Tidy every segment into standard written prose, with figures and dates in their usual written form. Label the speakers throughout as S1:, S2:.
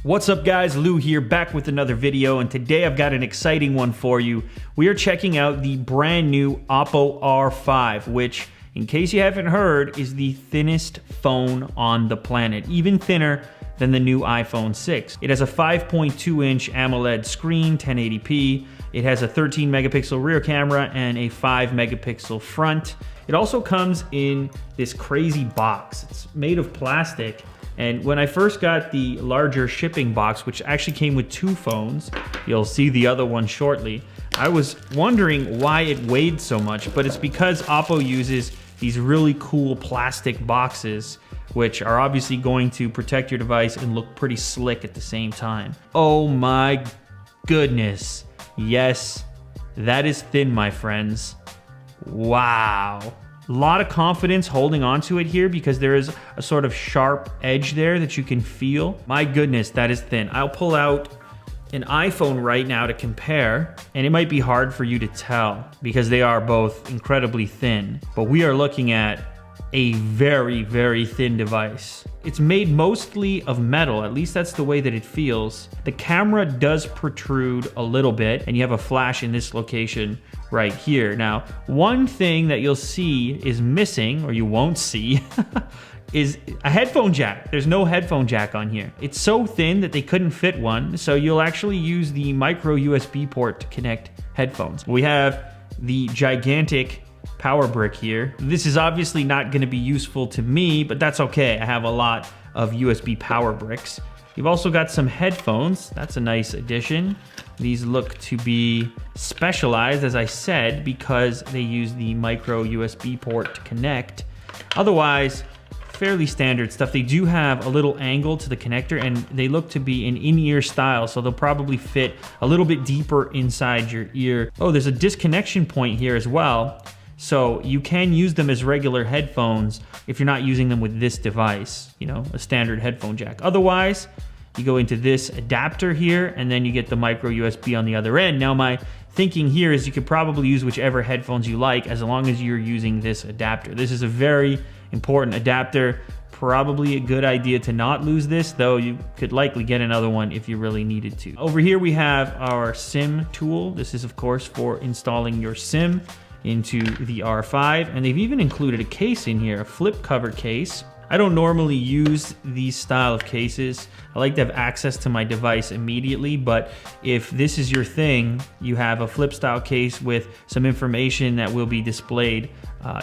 S1: What's up guys, Lou here, back with another video, and today I've got an exciting one for you. We are checking out the brand new Oppo R5, which, in case you haven't heard, is the thinnest phone on the planet, even thinner than the new iPhone 6. It has a 5.2-inch AMOLED screen, 1080p. It has a 13 megapixel rear camera and a 5 megapixel front. It also comes in this crazy box. It's made of plastic. And when I first got the larger shipping box, which actually came with two phones, you'll see the other one shortly, I was wondering why it weighed so much, but it's because Oppo uses these really cool plastic boxes, which are obviously going to protect your device and look pretty slick at the same time. Oh my goodness. Yes, that is thin, my friends. Wow. A lot of confidence holding onto it here because there is a sort of sharp edge there that you can feel. My goodness, that is thin. I'll pull out an iPhone right now to compare, and it might be hard for you to tell because they are both incredibly thin, but we are looking at a very, very thin device. It's made mostly of metal, at least that's the way that it feels. The camera does protrude a little bit, and you have a flash in this location right here. Now, one thing that you'll see is missing, or you won't see, is a headphone jack. There's no headphone jack on here. It's so thin that they couldn't fit one, so you'll actually use the micro USB port to connect headphones. We have the gigantic power brick here. This is obviously not going to be useful to me, but that's okay. I have a lot of USB power bricks. You've also got some headphones. That's a nice addition. These look to be specialized, as I said, because they use the micro USB port to connect. Otherwise, fairly standard stuff. They do have a little angle to the connector, and they look to be an in-ear style, so they'll probably fit a little bit deeper inside your ear. Oh, there's a disconnection point here as well. So you can use them as regular headphones if you're not using them with this device, you know, a standard headphone jack. Otherwise, you go into this adapter here, and then you get the micro USB on the other end. Now, my thinking here is you could probably use whichever headphones you like as long as you're using this adapter. This is a very important adapter. Probably a good idea to not lose this, though you could likely get another one if you really needed to. Over here we have our SIM tool. This is, of course, for installing your SIM into the R5, and they've even included a case in here, a flip cover case. I don't normally use these style of cases. I like to have access to my device immediately, but if this is your thing, you have a flip style case with some information that will be displayed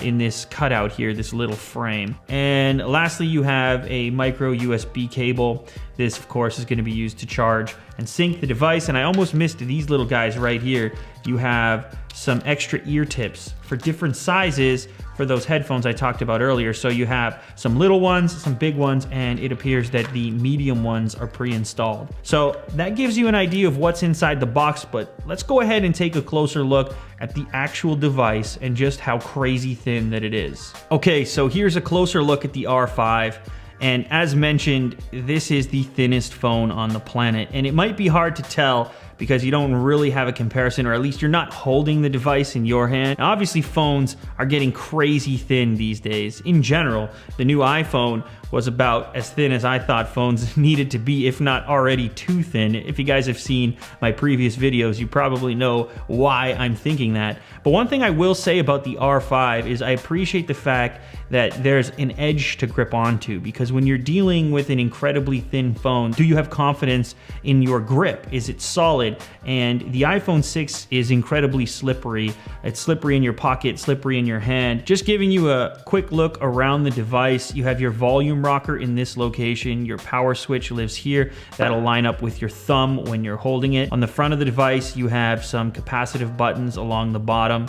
S1: in this cutout here, this little frame. And lastly, you have a micro USB cable. This, of course, is going to be used to charge and sync the device. And I almost missed these little guys right here. You have some extra ear tips for different sizes for those headphones I talked about earlier. So you have some little ones, some big ones, and it appears that the medium ones are pre-installed. So that gives you an idea of what's inside the box, but let's go ahead and take a closer look at the actual device and just how crazy thin that it is. Okay, so here's a closer look at the R5. And as mentioned, this is the thinnest phone on the planet. And it might be hard to tell because you don't really have a comparison, or at least you're not holding the device in your hand. Now, obviously, phones are getting crazy thin these days. In general, the new iPhone was about as thin as I thought phones needed to be, if not already too thin. If you guys have seen my previous videos, you probably know why I'm thinking that. But one thing I will say about the R5 is I appreciate the fact that there's an edge to grip onto, because when you're dealing with an incredibly thin phone, do you have confidence in your grip? Is it solid? And the iPhone 6 is incredibly slippery. It's slippery in your pocket, slippery in your hand. Just giving you a quick look around the device, you have your volume rocker in this location. Your power switch lives here. That'll line up with your thumb when you're holding it. On the front of the device, you have some capacitive buttons along the bottom,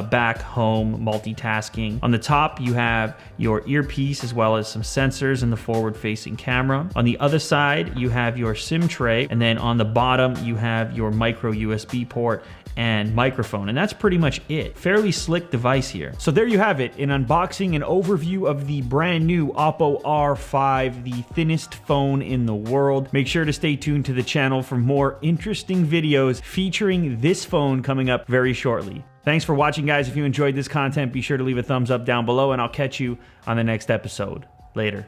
S1: back, home, multitasking. On the top, you have your earpiece as well as some sensors and the forward-facing camera. On the other side, you have your SIM tray, and then on the bottom, you have your micro USB port and microphone, and that's pretty much it. Fairly slick device here. So there you have it, an unboxing and overview of the brand new Oppo R5, the thinnest phone in the world. Make sure to stay tuned to the channel for more interesting videos featuring this phone coming up very shortly. Thanks for watching, guys. If you enjoyed this content, be sure to leave a thumbs up down below, and I'll catch you on the next episode. Later.